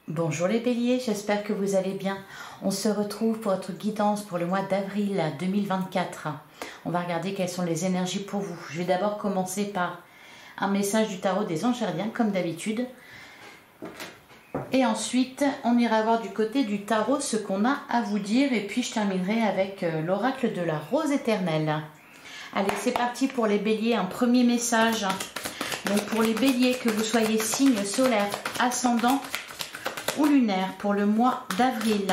Bonjour les béliers, j'espère que vous allez bien. On se retrouve pour votre guidance pour le mois d'avril 2024. On va regarder quelles sont les énergies pour vous. Je vais d'abord commencer par un message du tarot des anges gardiens, comme d'habitude. Et ensuite, on ira voir du côté du tarot ce qu'on a à vous dire. Et puis, je terminerai avec l'oracle de la rose éternelle. Allez, c'est parti pour les béliers. Un premier message. Donc, pour les béliers, que vous soyez signe solaire, ascendant ou lunaire pour le mois d'avril.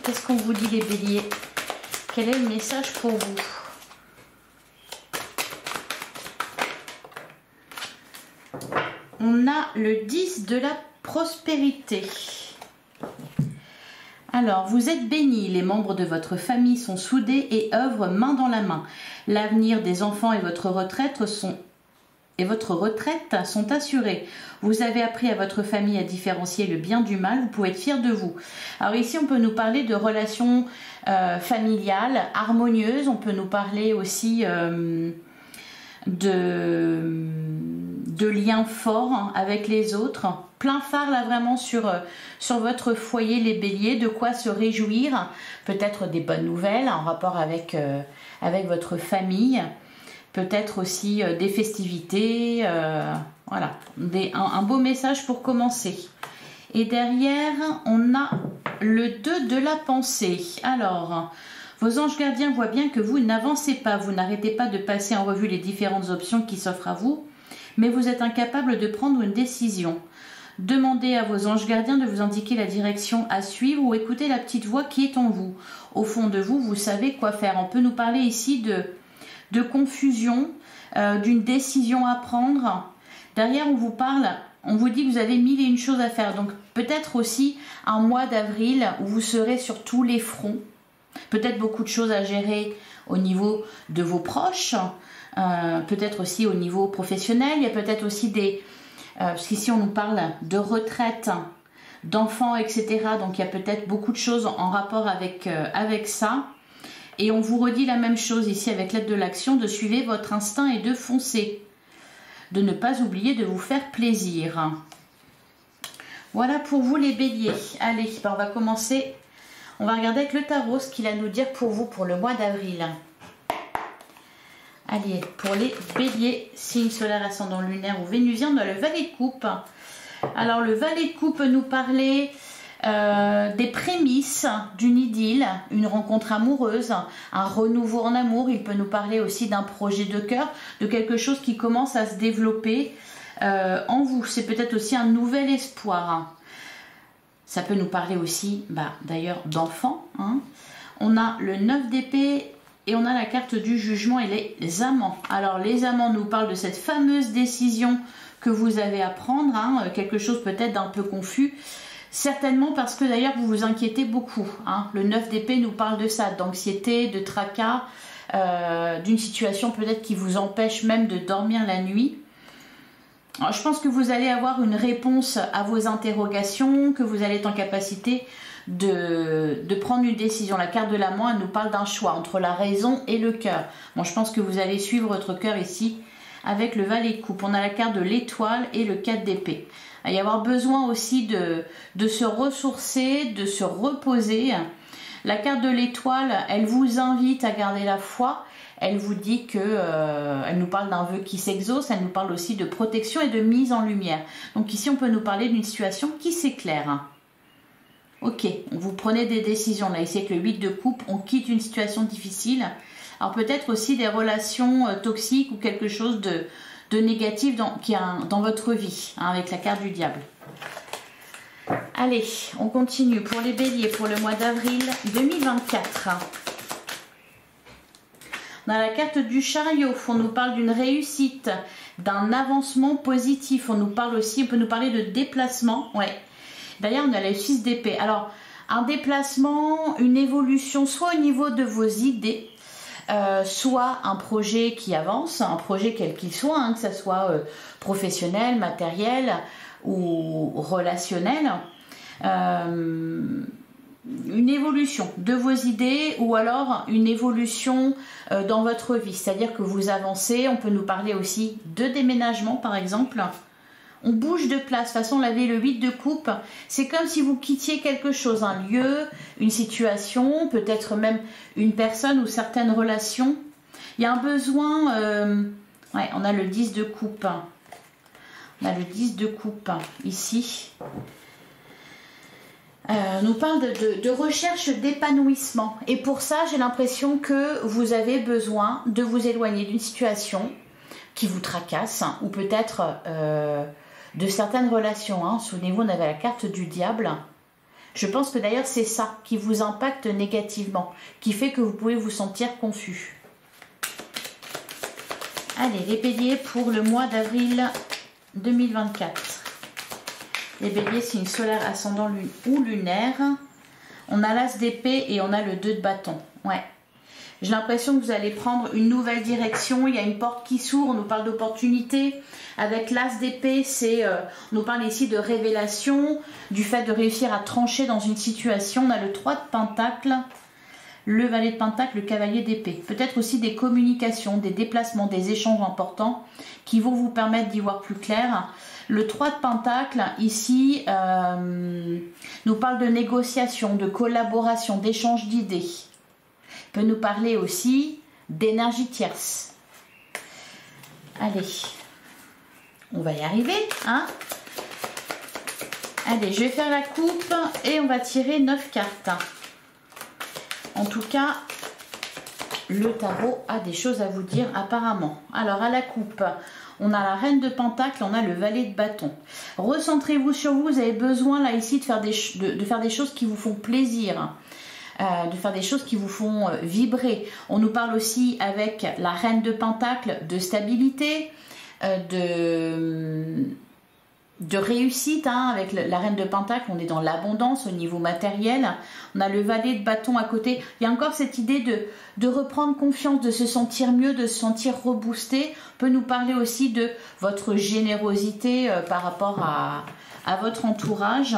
Qu'est-ce qu'on vous dit les béliers? Quel est le message pour vous? On a le 10 de la prospérité. Alors, vous êtes bénis, les membres de votre famille sont soudés et œuvrent main dans la main. L'avenir des enfants et votre retraite sont assurés. Vous avez appris à votre famille à différencier le bien du mal, vous pouvez être fiers de vous. Alors ici, on peut nous parler de relations familiales, harmonieuses, on peut nous parler aussi de liens forts avec les autres. Plein phare là vraiment sur votre foyer les béliers, de quoi se réjouir, peut-être des bonnes nouvelles en rapport avec votre famille. Peut-être aussi des festivités, voilà, un beau message pour commencer. Et derrière, on a le 2 de la pensée. Alors, vos anges gardiens voient bien que vous n'avancez pas, vous n'arrêtez pas de passer en revue les différentes options qui s'offrent à vous, mais vous êtes incapable de prendre une décision. Demandez à vos anges gardiens de vous indiquer la direction à suivre ou écoutez la petite voix qui est en vous. Au fond de vous, vous savez quoi faire. On peut nous parler ici de confusion, d'une décision à prendre. Derrière, on vous parle, on vous dit que vous avez 1001 choses à faire. Donc, peut-être aussi un mois d'avril où vous serez sur tous les fronts. Peut-être beaucoup de choses à gérer au niveau de vos proches. Peut-être aussi au niveau professionnel. Il y a peut-être aussi parce qu'ici, on nous parle de retraite, d'enfants, etc. Donc, il y a peut-être beaucoup de choses en rapport avec ça. Et on vous redit la même chose ici avec l'aide de l'action, de suivre votre instinct et de foncer. De ne pas oublier de vous faire plaisir. Voilà pour vous les béliers. Allez, on va commencer. On va regarder avec le tarot ce qu'il a à nous dire pour vous pour le mois d'avril. Allez, pour les béliers, signe solaire, ascendant lunaire ou vénusien, on a le valet de coupe. Alors le valet de coupe peut nous parler des prémices d'une idylle, une rencontre amoureuse, un renouveau en amour. Il peut nous parler aussi d'un projet de cœur, de quelque chose qui commence à se développer en vous. C'est peut-être aussi un nouvel espoir. Ça peut nous parler aussi, d'ailleurs, d'enfants. On a le 9 d'épée et on a la carte du jugement et les amants. Alors les amants nous parlent de cette fameuse décision que vous avez à prendre, quelque chose peut-être d'un peu confus. Certainement parce que d'ailleurs vous vous inquiétez beaucoup. Le 9 d'épée nous parle de ça, d'anxiété, de tracas, d'une situation peut-être qui vous empêche même de dormir la nuit. Alors, je pense que vous allez avoir une réponse à vos interrogations, que vous allez être en capacité de prendre une décision. La carte de l'amant, elle nous parle d'un choix entre la raison et le cœur. Bon, je pense que vous allez suivre votre cœur ici avec le valet de coupe. On a la carte de l'étoile et le 4 d'épée. Il va y avoir besoin aussi de se ressourcer, de se reposer. La carte de l'étoile, elle vous invite à garder la foi. Elle vous dit elle nous parle d'un vœu qui s'exauce. Elle nous parle aussi de protection et de mise en lumière. Donc ici, on peut nous parler d'une situation qui s'éclaire. Ok, vous prenez des décisions. Là, ici, avec le 8 de coupe, on quitte une situation difficile. Alors peut-être aussi des relations toxiques ou quelque chose de négatif dans votre vie, avec la carte du diable. Allez, on continue pour les béliers pour le mois d'avril 2024. On a la carte du chariot, on nous parle d'une réussite, d'un avancement positif. On peut nous parler de déplacement. Ouais. D'ailleurs, on a le 6 d'épée. Alors, un déplacement, une évolution, soit au niveau de vos idées, soit un projet qui avance, un projet quel qu'il soit, que ce soit professionnel, matériel ou relationnel, une évolution de vos idées ou alors une évolution dans votre vie, c'est-à-dire que vous avancez. On peut nous parler aussi de déménagement par exemple. On bouge de place. De toute façon, vous avez le 8 de coupe. C'est comme si vous quittiez quelque chose, un lieu, une situation, peut-être même une personne ou certaines relations. Il y a un besoin... ouais, on a le 10 de coupe. On a le 10 de coupe ici. Nous parle de recherche d'épanouissement. Et pour ça, j'ai l'impression que vous avez besoin de vous éloigner d'une situation qui vous tracasse, hein, ou peut-être de certaines relations. Hein. Souvenez-vous, on avait la carte du diable. Je pense que d'ailleurs, c'est ça qui vous impacte négativement, qui fait que vous pouvez vous sentir confus. Allez, les béliers pour le mois d'avril 2024. Les béliers, c'est une solaire, ascendant lune ou lunaire. On a l'as d'épée et on a le 2 de bâton. Ouais. J'ai l'impression que vous allez prendre une nouvelle direction. Il y a une porte qui s'ouvre. On nous parle d'opportunité. Avec l'as d'épée, on nous parle ici de révélation, du fait de réussir à trancher dans une situation. On a le 3 de pentacle, le valet de pentacle, le cavalier d'épée. Peut-être aussi des communications, des déplacements, des échanges importants qui vont vous permettre d'y voir plus clair. Le 3 de pentacle, ici, nous parle de négociation, de collaboration, d'échange d'idées. Il peut nous parler aussi d'énergie tierce. Allez, on va y arriver, hein? Allez, je vais faire la coupe et on va tirer 9 cartes. En tout cas, le tarot a des choses à vous dire apparemment. Alors, à la coupe... On a la reine de pentacle, on a le valet de bâton. Recentrez-vous sur vous, vous avez besoin là ici de faire des choses qui vous font plaisir, de faire des choses qui vous font vibrer. On nous parle aussi avec la reine de pentacle de stabilité, de réussite, hein. Avec la reine de pentacle, on est dans l'abondance au niveau matériel. On a le valet de bâton à côté. Il y a encore cette idée de reprendre confiance, de se sentir mieux, de se sentir reboosté. On peut nous parler aussi de votre générosité par rapport à votre entourage.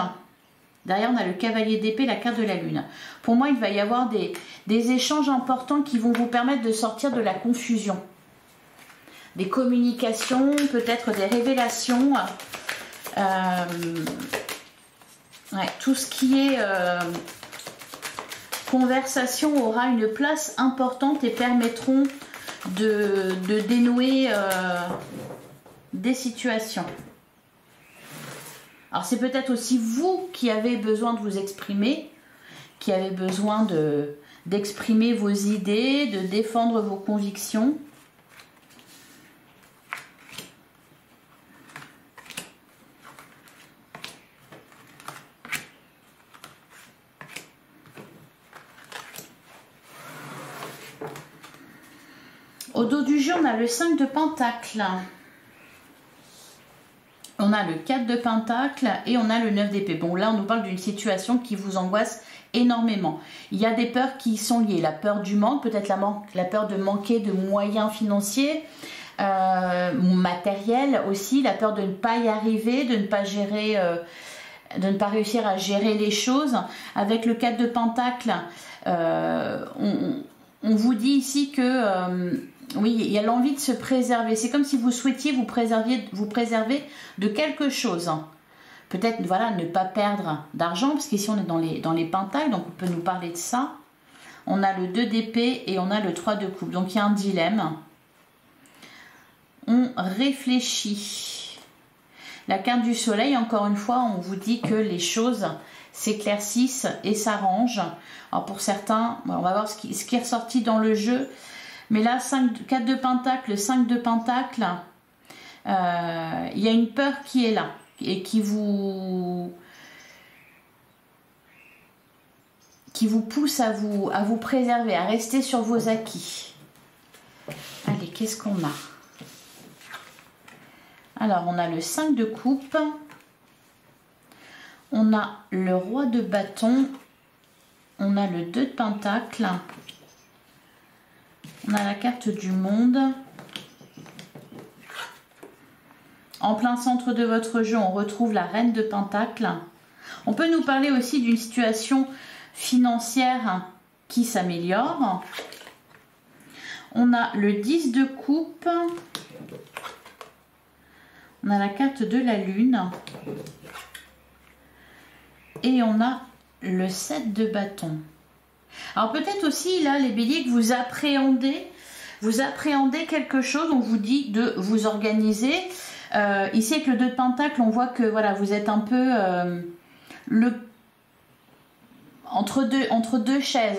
Derrière, on a le cavalier d'épée, la carte de la lune. Pour moi, il va y avoir des échanges importants qui vont vous permettre de sortir de la confusion. Des communications, peut-être des révélations. Ouais, tout ce qui est conversation aura une place importante et permettront de dénouer des situations. Alors c'est peut-être aussi vous qui avez besoin de vous exprimer, qui avez besoin d'exprimer vos idées, de défendre vos convictions. Au dos du jeu, on a le 5 de pentacle. On a le 4 de pentacle et on a le 9 d'épée. Bon, là, on nous parle d'une situation qui vous angoisse énormément. Il y a des peurs qui sont liées. La peur du manque, peut-être la peur de manquer de moyens financiers, matériels aussi, la peur de ne pas y arriver, de ne pas gérer... de ne pas réussir à gérer les choses. Avec le 4 de pentacle, on vous dit ici que oui, il y a l'envie de se préserver. C'est comme si vous souhaitiez vous préserver de quelque chose. Peut-être, voilà, ne pas perdre d'argent, parce qu'ici on est dans les pentacles, donc on peut nous parler de ça. On a le 2 d'épée et on a le 3 de coupe. Donc il y a un dilemme. On réfléchit. La carte du soleil, encore une fois, on vous dit que les choses s'éclaircissent et s'arrangent. Alors pour certains, on va voir ce qui est ressorti dans le jeu. Mais là, 4 de pentacle, 5 de pentacle, il y a une peur qui est là et qui vous pousse à vous préserver, à rester sur vos acquis. Allez, qu'est-ce qu'on a? Alors, on a le 5 de coupe, on a le roi de bâton, on a le 2 de pentacle, on a la carte du monde. En plein centre de votre jeu, on retrouve la reine de pentacle. On peut nous parler aussi d'une situation financière qui s'améliore. On a le 10 de coupe. On a la carte de la lune. Et on a le 7 de bâton. Alors peut-être aussi là les béliers que vous appréhendez quelque chose, on vous dit de vous organiser. Ici avec le 2 de pentacle, on voit que voilà, vous êtes un peu entre deux chaises,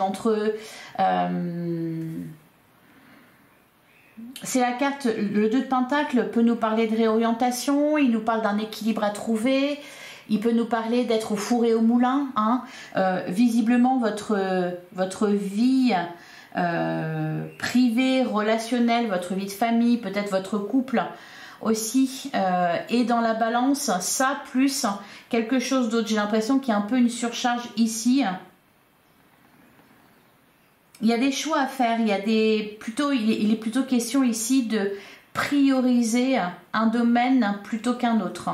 c'est la carte, le 2 de pentacle peut nous parler de réorientation, il nous parle d'un équilibre à trouver, il peut nous parler d'être au four et au moulin, hein. Visiblement votre vie privée, relationnelle, votre vie de famille, peut-être votre couple aussi est dans la balance, ça plus quelque chose d'autre. J'ai l'impression qu'il y a un peu une surcharge ici. Il y a des choix à faire, il est plutôt question ici de prioriser un domaine plutôt qu'un autre.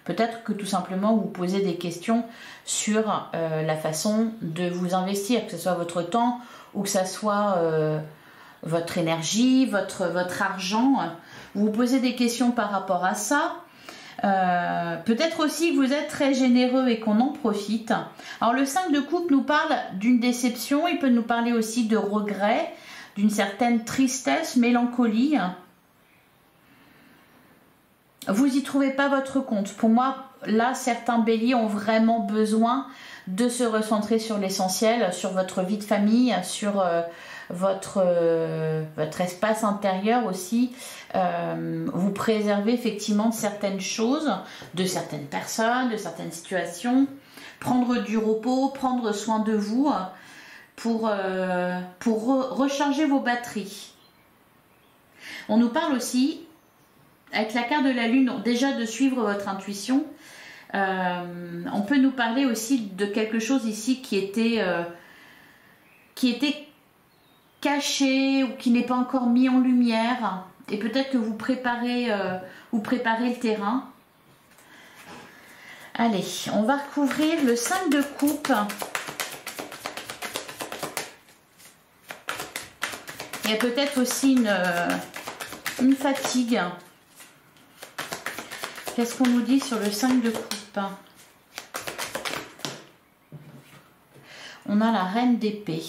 Peut-être que tout simplement vous posez des questions sur la façon de vous investir, que ce soit votre temps ou que ce soit votre énergie, votre argent. Vous vous posez des questions par rapport à ça. Peut-être aussi que vous êtes très généreux et qu'on en profite. Alors le 5 de coupe nous parle d'une déception, il peut nous parler aussi de regret, d'une certaine tristesse, mélancolie. Vous n'y trouvez pas votre compte. Pour moi, là, certains béliers ont vraiment besoin de se recentrer sur l'essentiel, sur votre vie de famille, sur votre espace intérieur aussi. Vous préservez effectivement certaines choses, de certaines personnes, de certaines situations. Prendre du repos, prendre soin de vous pour recharger vos batteries. On nous parle aussi, avec la carte de la lune, déjà de suivre votre intuition. On peut nous parler aussi de quelque chose ici qui était caché ou qui n'est pas encore mis en lumière. Et peut-être que vous préparez le terrain. Allez, on va recouvrir le 5 de coupe. Il y a peut-être aussi une fatigue. Qu'est-ce qu'on nous dit sur le 5 de coupe? On a la reine d'épée.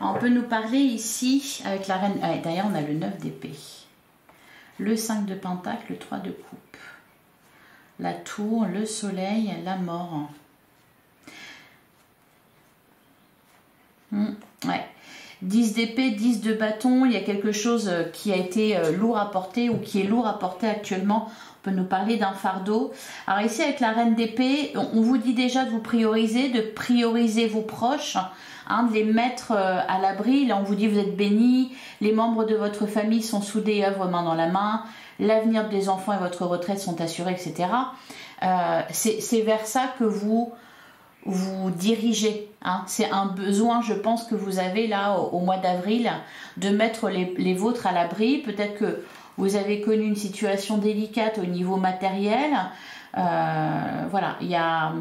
On peut nous parler ici avec la reine. D'ailleurs, on a le 9 d'épée. Le 5 de pentacle, le 3 de coupe. La tour, le soleil, la mort. Ouais. 10 d'épée, 10 de bâton, il y a quelque chose qui a été lourd à porter ou qui est lourd à porter actuellement. On peut nous parler d'un fardeau. Alors ici avec la reine d'épée, on vous dit déjà de prioriser vos proches, hein, de les mettre à l'abri. Là on vous dit vous êtes bénis, les membres de votre famille sont soudés et œuvrent main dans la main, l'avenir des enfants et votre retraite sont assurés, etc. C'est vers ça que vous dirigez, hein. C'est un besoin, je pense, que vous avez là au mois d'avril, de mettre les vôtres à l'abri. Peut-être que vous avez connu une situation délicate au niveau matériel. Voilà, il y a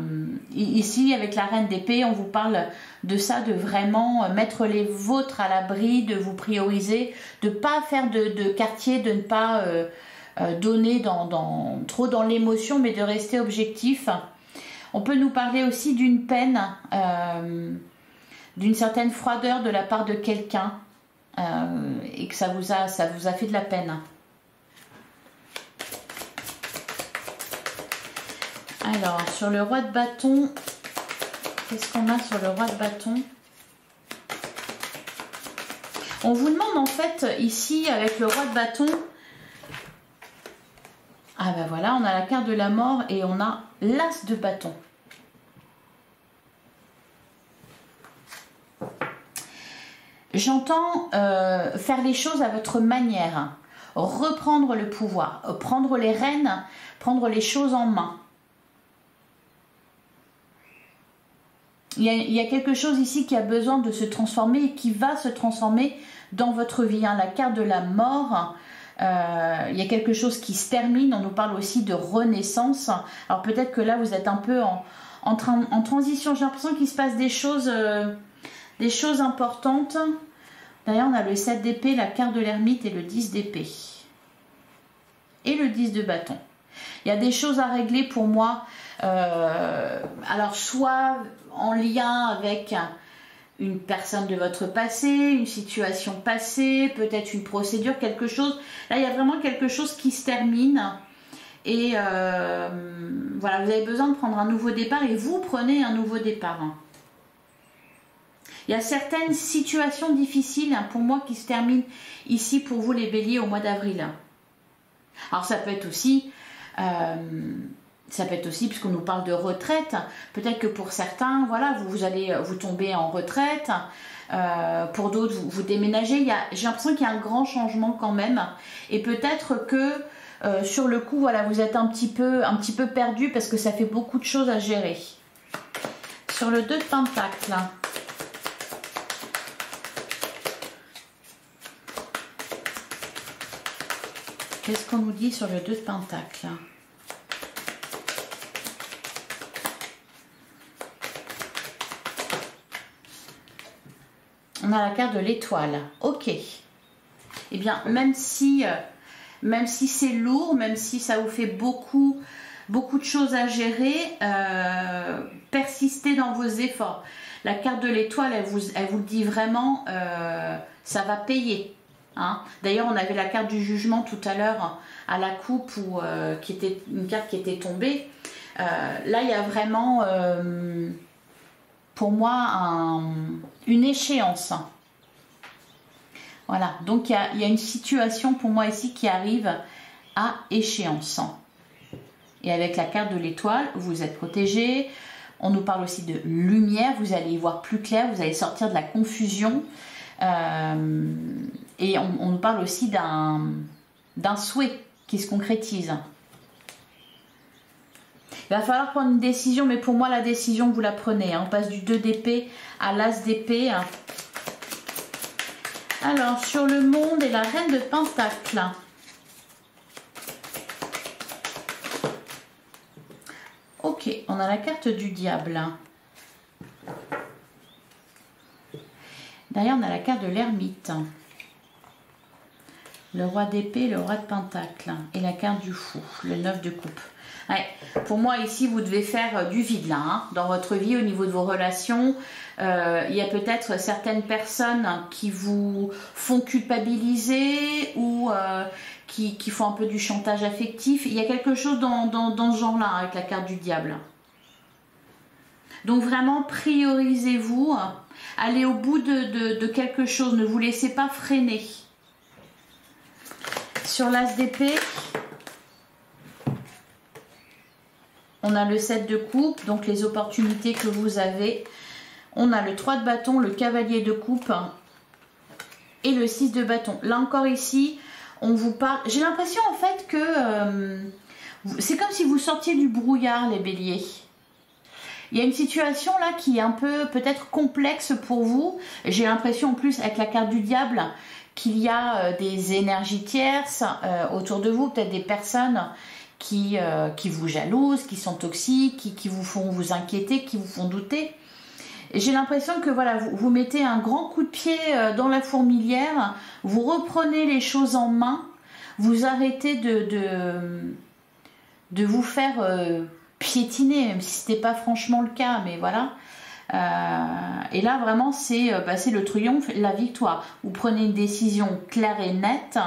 ici avec la reine d'épée, on vous parle de ça, de vraiment mettre les vôtres à l'abri, de vous prioriser, de ne pas faire de quartier, de ne pas donner trop dans l'émotion, mais de rester objectif. On peut nous parler aussi d'une peine, d'une certaine froideur de la part de quelqu'un et que ça vous a fait de la peine. Alors, sur le roi de bâton, qu'est-ce qu'on a sur le roi de bâton? On vous demande en fait ici avec le roi de bâton. Ah ben voilà, on a la carte de la mort et on a l'as de bâton. J'entends faire les choses à votre manière, reprendre le pouvoir, prendre les rênes, prendre les choses en main. Il y a quelque chose ici qui a besoin de se transformer et qui va se transformer dans votre vie. Hein. La carte de la mort, il y a quelque chose qui se termine. On nous parle aussi de renaissance. Alors peut-être que là, vous êtes un peu en transition. J'ai l'impression qu'il se passe des choses importantes. D'ailleurs, on a le 7 d'épée, la carte de l'ermite et le 10 d'épée. Et le 10 de bâton. Il y a des choses à régler pour moi. Alors, soit en lien avec une personne de votre passé, une situation passée, peut-être une procédure, quelque chose. Là, il y a vraiment quelque chose qui se termine. Et voilà, vous avez besoin de prendre un nouveau départ et vous prenez un nouveau départ. Il y a certaines situations difficiles pour moi qui se terminent ici pour vous les béliers au mois d'avril. Alors ça peut être aussi, puisqu'on nous parle de retraite, peut-être que pour certains, voilà, vous allez vous tomber en retraite, pour d'autres vous déménagez. J'ai l'impression qu'il y a un grand changement quand même, et peut-être que sur le coup, voilà, vous êtes un petit peu perdu parce que ça fait beaucoup de choses à gérer. Sur le 2 de Pentacle. Qu'est-ce qu'on nous dit sur le 2 de Pentacle? On a la carte de l'étoile. Ok. Eh bien, même si c'est lourd, même si ça vous fait beaucoup de choses à gérer, persistez dans vos efforts. La carte de l'étoile, elle vous le dit vraiment, ça va payer. Hein. D'ailleurs, on avait la carte du jugement tout à l'heure à la coupe, qui était une carte qui était tombée. Là, il y a vraiment, pour moi, une échéance. Voilà, donc il y a une situation pour moi ici qui arrive à échéance. Et avec la carte de l'étoile, vous êtes protégé. On nous parle aussi de lumière, vous allez y voir plus clair, vous allez sortir de la confusion. Et on nous parle aussi d'un souhait qui se concrétise. Il va falloir prendre une décision, mais pour moi la décision vous la prenez. On passe du 2 d'épée à l'as d'épée. Alors sur le monde et la reine de Pentacle. Ok, on a la carte du diable. Derrière, on a la carte de l'ermite. Le roi d'épée, le roi de pentacle. Et la carte du fou, le 9 de coupe. Ouais, pour moi, ici, vous devez faire du vide là, hein, dans votre vie, au niveau de vos relations. Il y a peut-être certaines personnes qui vous font culpabiliser ou qui font un peu du chantage affectif. Il y a quelque chose dans ce genre-là, avec la carte du diable. Donc vraiment, priorisez-vous. Allez au bout de quelque chose. Ne vous laissez pas freiner. Sur l'as d'épée, on a le 7 de coupe, donc les opportunités que vous avez. On a le 3 de bâton, le cavalier de coupe et le 6 de bâton. Là encore ici, on vous parle... J'ai l'impression en fait que c'est comme si vous sortiez du brouillard, les béliers. Il y a une situation là qui est un peu peut-être complexe pour vous. J'ai l'impression en plus avec la carte du diable qu'il y a des énergies tierces autour de vous, peut-être des personnes qui vous jalousent, qui sont toxiques, qui vous font vous inquiéter, qui vous font douter. J'ai l'impression que voilà, vous mettez un grand coup de pied dans la fourmilière, vous reprenez les choses en main, vous arrêtez de vous faire piétiner, même si ce n'était pas franchement le cas, mais voilà. Et là vraiment c'est le triomphe, la victoire. Vous prenez une décision claire et nette,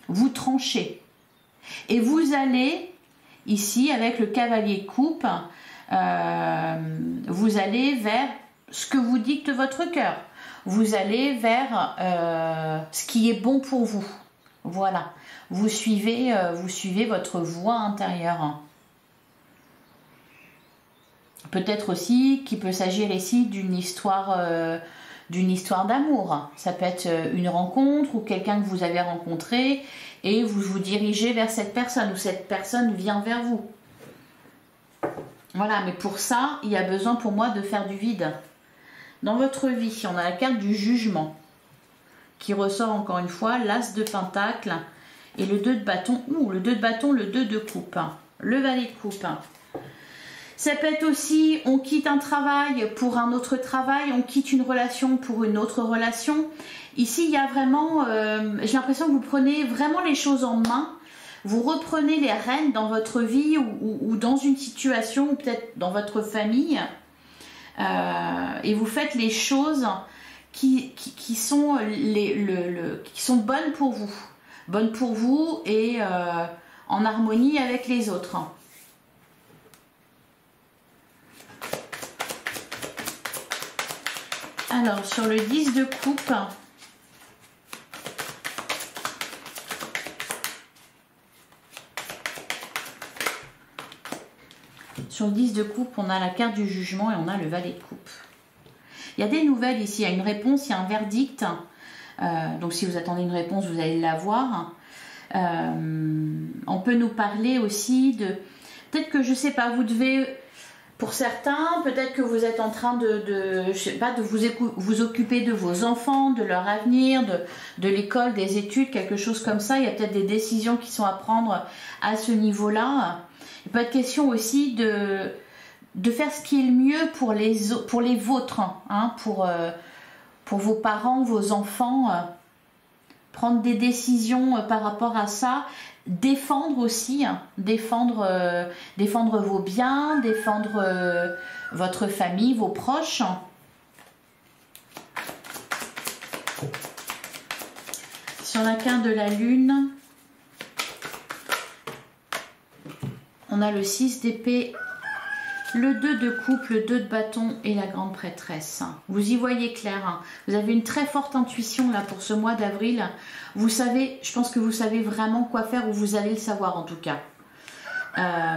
vous tranchez. Et vous allez ici avec le cavalier coupe, vous allez vers ce que vous dicte votre cœur. Vous allez vers ce qui est bon pour vous. Voilà. Vous suivez votre voie intérieure. Peut-être aussi qu'il peut s'agir ici d'une histoire d'amour. Ça peut être une rencontre ou quelqu'un que vous avez rencontré et vous vous dirigez vers cette personne ou cette personne vient vers vous. Voilà, mais pour ça, il y a besoin pour moi de faire du vide. Dans votre vie, on a la carte du jugement qui ressort encore une fois, l'as de pentacle et le 2 de bâton. Ouh, le 2 de bâton, le 2 de coupe, le valet de coupe. Ça peut être aussi, on quitte un travail pour un autre travail, on quitte une relation pour une autre relation. Ici, il y a vraiment, j'ai l'impression que vous prenez vraiment les choses en main. Vous reprenez les rênes dans votre vie ou dans une situation, ou peut-être dans votre famille. Et vous faites les choses qui sont bonnes pour vous. Bonnes pour vous et en harmonie avec les autres. Alors, sur le 10 de coupe, sur le 10 de coupe, on a la carte du jugement et on a le valet de coupe. Il y a des nouvelles ici, il y a une réponse, il y a un verdict. Donc, si vous attendez une réponse, vous allez l'avoir. On peut nous parler aussi de... Peut-être que, je ne sais pas, vous devez... Pour certains, peut-être que vous êtes en train je sais pas, de vous occuper de vos enfants, de leur avenir, de l'école, des études, quelque chose comme ça. Il y a peut-être des décisions qui sont à prendre à ce niveau-là. Il peut être question aussi de faire ce qui est le mieux pour les vôtres, hein, pour vos parents, vos enfants. Prendre des décisions par rapport à ça. Défendre aussi, hein, défendre vos biens, défendre votre famille, vos proches. Sur la carte de la lune, on a le 6 d'épée, le 2 de coupe, le 2 de bâton et la grande prêtresse. Vous y voyez clair, hein. Vous avez une très forte intuition là pour ce mois d'avril. Vous savez, je pense que vous savez vraiment quoi faire, ou vous allez le savoir en tout cas. Là,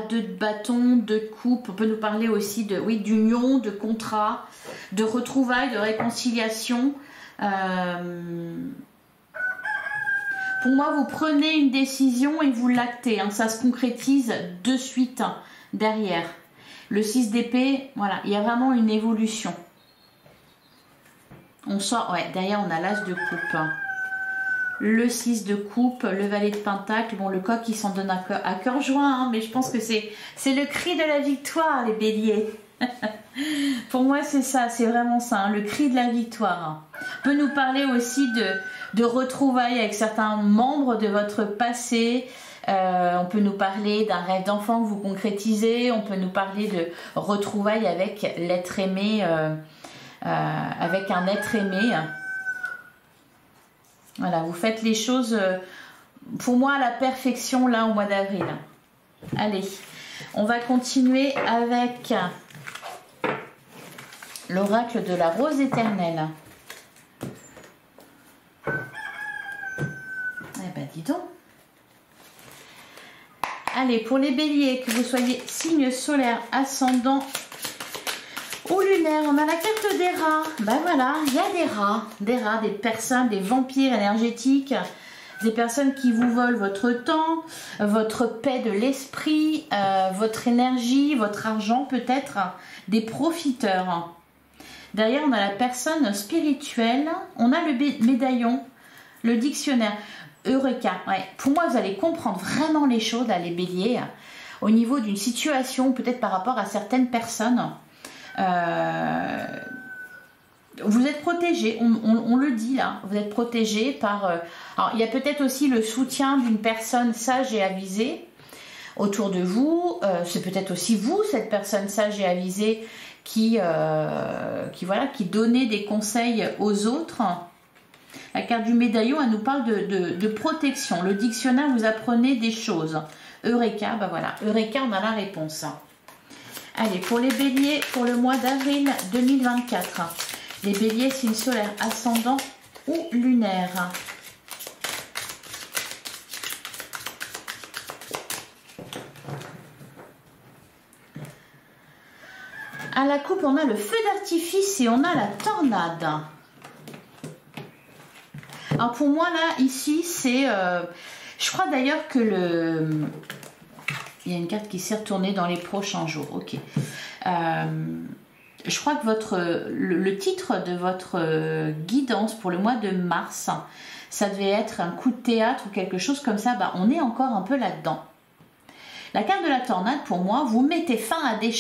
2 de bâton, 2 de coupe, on peut nous parler aussi de, oui, d'union, de contrat, de retrouvailles, de réconciliation. Pour moi, vous prenez une décision et vous l'actez, hein, ça se concrétise de suite, hein, derrière. Le 6 d'épée, voilà, il y a vraiment une évolution. On sort, ouais, derrière on a l'as de coupe. Hein. Le 6 de coupe, le valet de pentacle, bon, le coq il s'en donne à cœur joint, hein, mais je pense que c'est le cri de la victoire, les béliers. Pour moi, c'est ça, c'est vraiment ça, hein, le cri de la victoire. Hein. On peut nous parler aussi de retrouvailles avec certains membres de votre passé. On peut nous parler d'un rêve d'enfant que vous concrétisez. On peut nous parler de retrouvailles avec l'être aimé, avec un être aimé. Voilà, vous faites les choses, pour moi, à la perfection, là, au mois d'avril. Allez, on va continuer avec l'oracle de la rose éternelle. Eh ben, dis donc. Allez, pour les béliers, que vous soyez signe solaire, ascendant ou lunaire, on a la carte des rats. Ben voilà, il y a des rats, des personnes, des vampires énergétiques, des personnes qui vous volent votre temps, votre paix de l'esprit, votre énergie, votre argent peut-être, des profiteurs. Derrière, on a la personne spirituelle, on a le médaillon, le dictionnaire. Eureka, ouais. Pour moi, vous allez comprendre vraiment les choses, là, les béliers, au niveau d'une situation, peut-être par rapport à certaines personnes. Vous êtes protégé, on le dit là, vous êtes protégé par... alors, il y a peut-être aussi le soutien d'une personne sage et avisée autour de vous. C'est peut-être aussi vous, cette personne sage et avisée, qui donnait des conseils aux autres. La carte du médaillon, elle nous parle de protection. Le dictionnaire, vous apprenez des choses. Eureka, ben voilà. Eureka, on a la réponse. Allez, pour les béliers, pour le mois d'avril 2024. Les béliers, signe solaire, ascendant ou lunaire. À la coupe, on a le feu d'artifice et on a la tornade. Alors pour moi là, ici, c'est... je crois d'ailleurs que il y a une carte qui s'est retournée dans les prochains jours. Ok. Je crois que le titre de votre guidance pour le mois de mars, ça devait être un coup de théâtre ou quelque chose comme ça. Bah, on est encore un peu là-dedans. La carte de la tornade, pour moi, vous mettez fin à des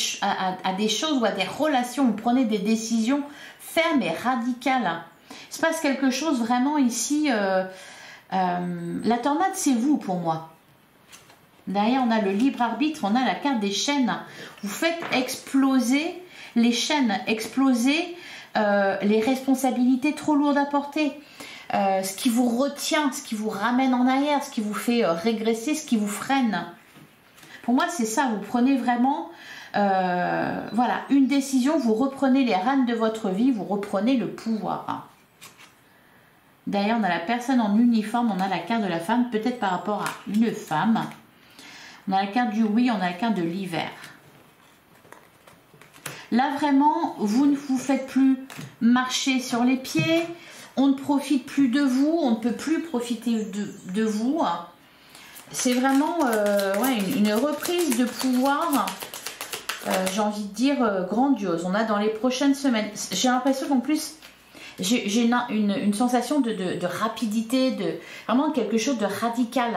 choses ou à des relations, vous prenez des décisions fermes et radicales. Il se passe quelque chose vraiment ici. La tornade, c'est vous pour moi. Derrière, on a le libre arbitre, on a la carte des chaînes. Vous faites exploser les chaînes, exploser les responsabilités trop lourdes à porter. Ce qui vous retient, ce qui vous ramène en arrière, ce qui vous fait régresser, ce qui vous freine. Pour moi, c'est ça. Vous prenez vraiment voilà, une décision, vous reprenez les rênes de votre vie, vous reprenez le pouvoir. D'ailleurs, on a la personne en uniforme, on a la carte de la femme, peut-être par rapport à une femme. On a la carte du oui, on a la carte de l'hiver. Là, vraiment, vous ne vous faites plus marcher sur les pieds. On ne profite plus de vous. On ne peut plus profiter de vous. C'est vraiment ouais, une reprise de pouvoir, j'ai envie de dire, grandiose. On a dans les prochaines semaines. J'ai l'impression qu'en plus, j'ai une sensation de rapidité, vraiment quelque chose de radical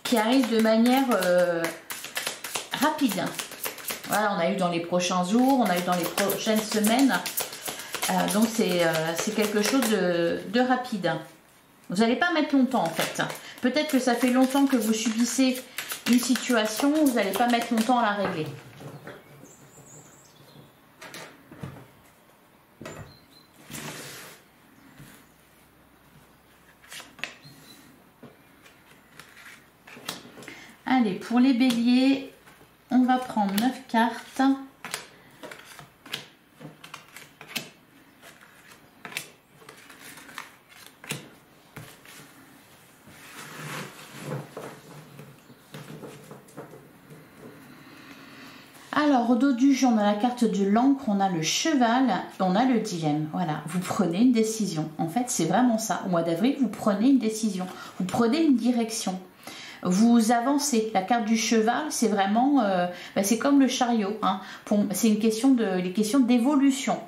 qui arrive de manière rapide. Voilà, on a eu dans les prochains jours, on a eu dans les prochaines semaines. Donc c'est quelque chose de rapide. Vous n'allez pas mettre longtemps en fait. Peut-être que ça fait longtemps que vous subissez une situation, vous n'allez pas mettre longtemps à la régler. Allez, pour les béliers, on va prendre 9 cartes. Alors, au dos du jeu, on a la carte de l'encre, on a le cheval, on a le dilemme. Voilà, vous prenez une décision. En fait, c'est vraiment ça. Au mois d'avril, vous prenez une décision. Vous prenez une direction. Vous avancez. La carte du cheval, c'est vraiment, c'est comme le chariot. Hein. C'est une question les questions d'évolution,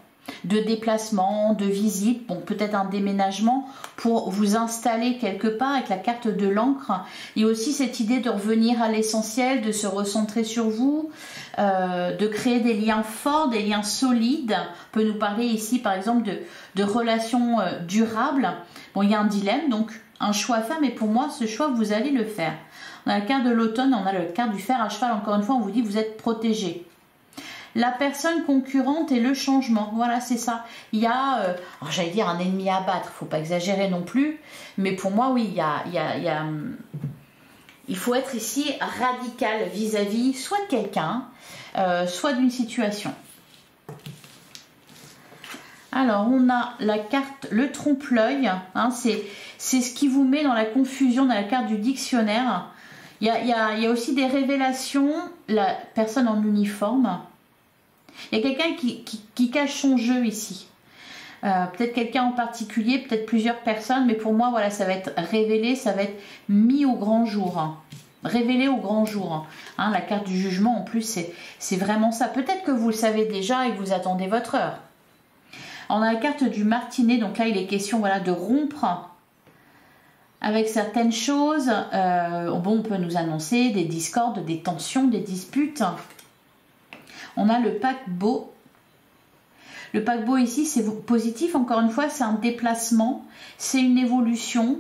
de déplacement, de visite. Bon, peut-être un déménagement pour vous installer quelque part avec la carte de l'encre. Il y a aussi cette idée de revenir à l'essentiel, de se recentrer sur vous, de créer des liens forts, des liens solides. On peut nous parler ici, par exemple, de relations durables. Bon, il y a un dilemme, donc un choix à faire, mais pour moi, ce choix, vous allez le faire. On a la carte de l'automne, on a la carte du fer à cheval. Encore une fois, on vous dit, vous êtes protégé. La personne concurrente et le changement, voilà, c'est ça. Il y a, j'allais dire un ennemi à battre, il ne faut pas exagérer non plus. Mais pour moi, oui, il faut être ici radical vis-à-vis soit de quelqu'un, soit d'une situation. Alors, on a la carte, le trompe-l'œil, hein, c'est ce qui vous met dans la confusion dans la carte du dictionnaire. Il y a aussi des révélations, la personne en uniforme. Il y a quelqu'un qui cache son jeu ici. Peut-être quelqu'un en particulier, peut-être plusieurs personnes, mais pour moi, voilà, ça va être révélé, ça va être mis au grand jour. Révélé au grand jour. Hein, la carte du jugement, en plus, c'est vraiment ça. Peut-être que vous le savez déjà et que vous attendez votre heure. On a la carte du martinet, donc là il est question voilà, de rompre avec certaines choses. Bon, on peut nous annoncer des discordes, des tensions, des disputes. On a le paquebot. Le paquebot ici c'est positif, encore une fois c'est un déplacement, c'est une évolution.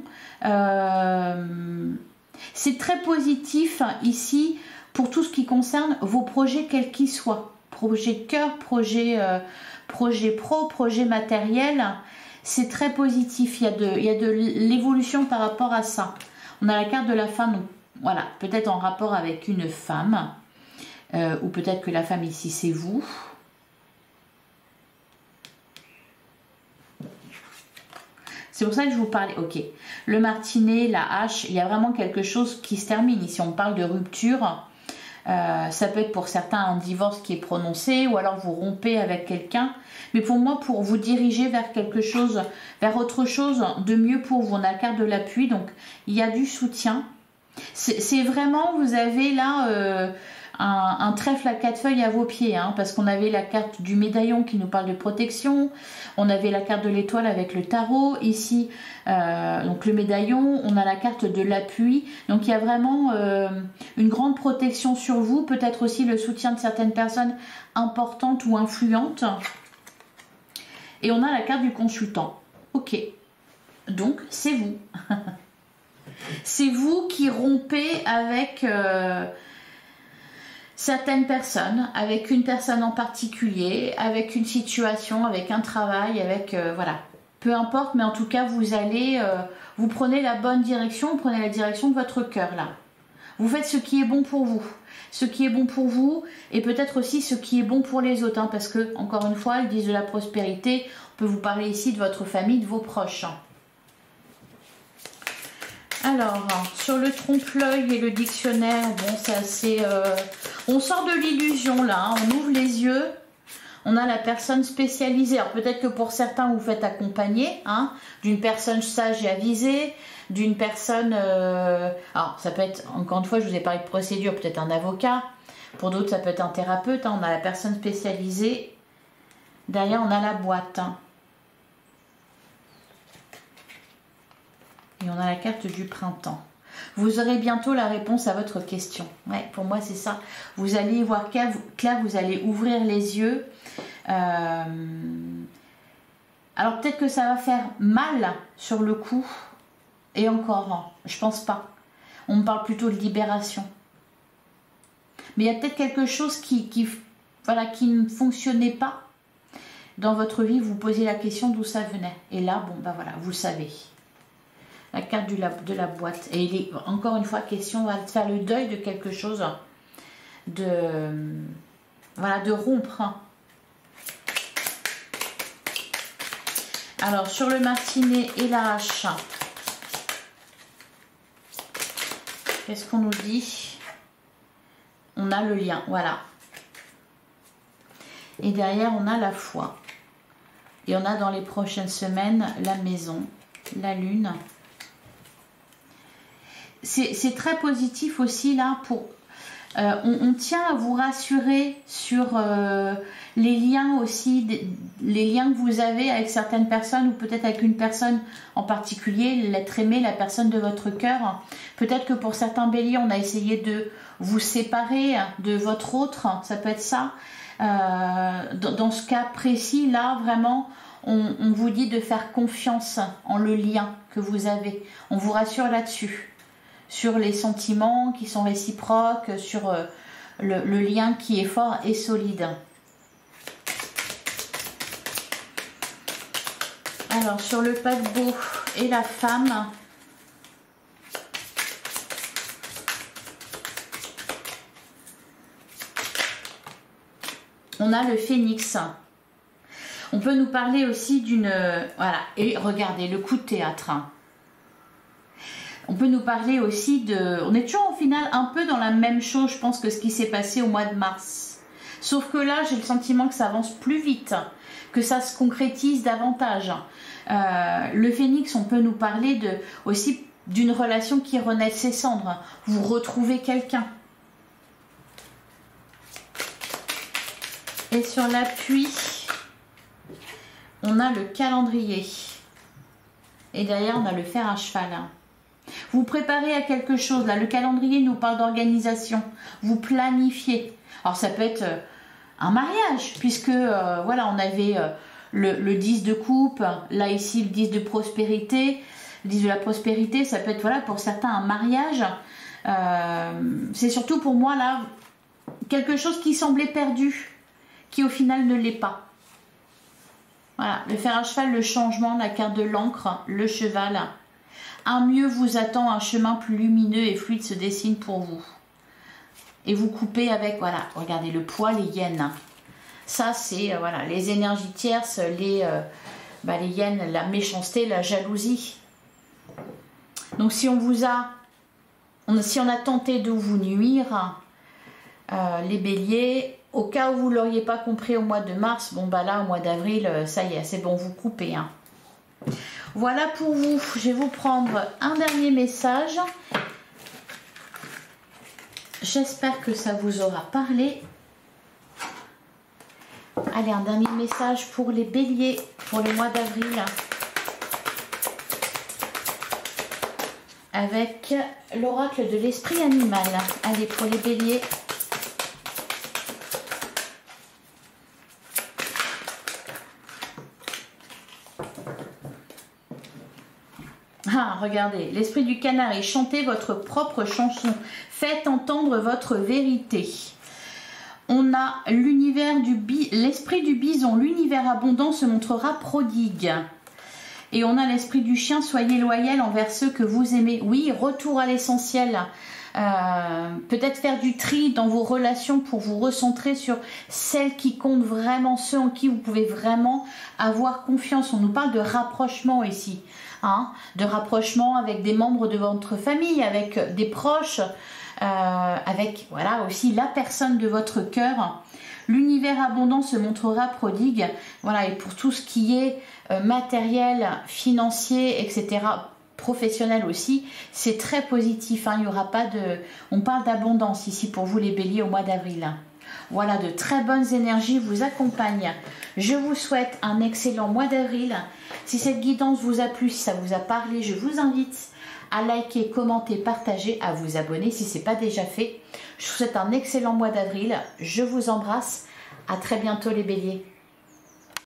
C'est très positif ici pour tout ce qui concerne vos projets quels qu'ils soient. Projet cœur, projet pro, projet matériel, c'est très positif. Il y a de l'évolution par rapport à ça. On a la carte de la femme, donc voilà, peut-être en rapport avec une femme, ou peut-être que la femme ici c'est vous. C'est pour ça que je vous parlais. Ok, le martinet, la hache, il y a vraiment quelque chose qui se termine. Ici on parle de rupture. Ça peut être pour certains un divorce qui est prononcé, ou alors vous rompez avec quelqu'un. Mais pour moi, pour vous diriger vers quelque chose, vers autre chose de mieux pour vous. On a la carte de l'appui, donc il y a du soutien. C'est vraiment, vous avez là un trèfle à 4 feuilles à vos pieds, hein, parce qu'on avait la carte du médaillon qui nous parle de protection, on avait la carte de l'étoile avec le tarot, ici donc le médaillon, on a la carte de l'appui, donc il y a vraiment une grande protection sur vous, peut-être aussi le soutien de certaines personnes importantes ou influentes, et on a la carte du consultant. Ok, donc c'est vous. C'est vous qui rompez avec certaines personnes, avec une personne en particulier, avec une situation, avec un travail, avec voilà, peu importe, mais en tout cas vous allez, vous prenez la bonne direction, vous prenez la direction de votre cœur là. Vous faites ce qui est bon pour vous, ce qui est bon pour vous et peut-être aussi ce qui est bon pour les autres, hein, parce que encore une fois, ils disent de la prospérité, on peut vous parler ici de votre famille, de vos proches. Alors, sur le trompe-l'œil et le dictionnaire, bon, c'est assez... on sort de l'illusion là, hein, on ouvre les yeux, on a la personne spécialisée. Alors peut-être que pour certains, vous faites accompagner, hein, d'une personne sage et avisée, d'une personne... alors, ça peut être, encore une fois, je vous ai parlé de procédure, peut-être un avocat. Pour d'autres, ça peut être un thérapeute, hein, on a la personne spécialisée. Derrière, on a la boîte, hein. Et on a la carte du printemps. Vous aurez bientôt la réponse à votre question. Ouais, pour moi, c'est ça. Vous allez y voir clair, vous allez ouvrir les yeux. Alors, peut-être que ça va faire mal sur le coup. Et encore, hein, je pense pas. On me parle plutôt de libération. Mais il y a peut-être quelque chose voilà, qui ne fonctionnait pas dans votre vie. Vous posez la question d'où ça venait. Et là, bon, bah voilà, vous savez. La carte de la boîte. Et il est encore une fois question, on va faire le deuil de quelque chose, voilà, de rompre. Alors, sur le martinet et la hache, qu'est-ce qu'on nous dit? On a le lien, voilà. Et derrière, on a la foi. Et on a dans les prochaines semaines la maison, la lune. C'est très positif aussi là pour... on tient à vous rassurer sur les liens aussi, les liens que vous avez avec certaines personnes ou peut-être avec une personne en particulier, l'être aimé, la personne de votre cœur. Peut-être que pour certains béliers, on a essayé de vous séparer de votre autre, ça peut être ça. Dans ce cas précis, là, vraiment, on vous dit de faire confiance en le lien que vous avez. On vous rassure là-dessus. Sur les sentiments qui sont réciproques, sur le lien qui est fort et solide. Alors, sur le paquebot et la femme, on a le phénix. On peut nous parler aussi d'une... voilà, et regardez, le coup de théâtre. On peut nous parler aussi de... On est toujours au final un peu dans la même chose, je pense, que ce qui s'est passé au mois de mars. Sauf que là, j'ai le sentiment que ça avance plus vite, que ça se concrétise davantage. Le phénix, on peut nous parler aussi d'une relation qui renaît de ses cendres. Vous retrouvez quelqu'un. Et sur l'appui, on a le calendrier. Et derrière, on a le fer à cheval. Vous préparez à quelque chose. Là, le calendrier nous parle d'organisation. Vous planifiez. Alors, ça peut être un mariage, puisque, voilà, on avait le 10 de coupe. Là, ici, le 10 de prospérité. Le 10 de la prospérité, ça peut être, voilà, pour certains, un mariage. C'est surtout pour moi, là, quelque chose qui semblait perdu, qui, au final, ne l'est pas. Voilà, le fer à cheval, le changement, la carte de l'encre, le cheval. Un mieux vous attend, un chemin plus lumineux et fluide se dessine pour vous. Et vous coupez avec, voilà, regardez, le poids, les yens. Ça, c'est, voilà, les énergies tierces, les yens, la méchanceté, la jalousie. Donc, si on a tenté de vous nuire, les béliers, au cas où vous ne l'auriez pas compris au mois de mars, bon, bah là, au mois d'avril, ça y est, c'est bon, vous coupez, hein. Voilà pour vous. Je vais vous prendre un dernier message. J'espère que ça vous aura parlé. Allez, un dernier message pour les béliers, pour le mois d'avril. Avec l'oracle de l'esprit animal. Allez, pour les béliers. Ah, regardez, l'esprit du canari, chantez votre propre chanson, faites entendre votre vérité. On a l'esprit du bison, l'univers abondant se montrera prodigue. Et on a l'esprit du chien, soyez loyal envers ceux que vous aimez. Oui, retour à l'essentiel. Peut-être faire du tri dans vos relations pour vous recentrer sur celles qui comptent vraiment, ceux en qui vous pouvez vraiment avoir confiance. On nous parle de rapprochement ici, hein, de rapprochement avec des membres de votre famille, avec des proches, avec voilà aussi la personne de votre cœur. L'univers abondant se montrera prodigue. Voilà, et pour tout ce qui est matériel, financier, etc., professionnel aussi, c'est très positif, hein. Il y aura pas de... On parle d'abondance ici pour vous les béliers au mois d'avril. Voilà, de très bonnes énergies vous accompagnent. Je vous souhaite un excellent mois d'avril. Si cette guidance vous a plu, si ça vous a parlé, je vous invite à liker, commenter, partager, à vous abonner si ce n'est pas déjà fait. Je vous souhaite un excellent mois d'avril. Je vous embrasse. À très bientôt les béliers.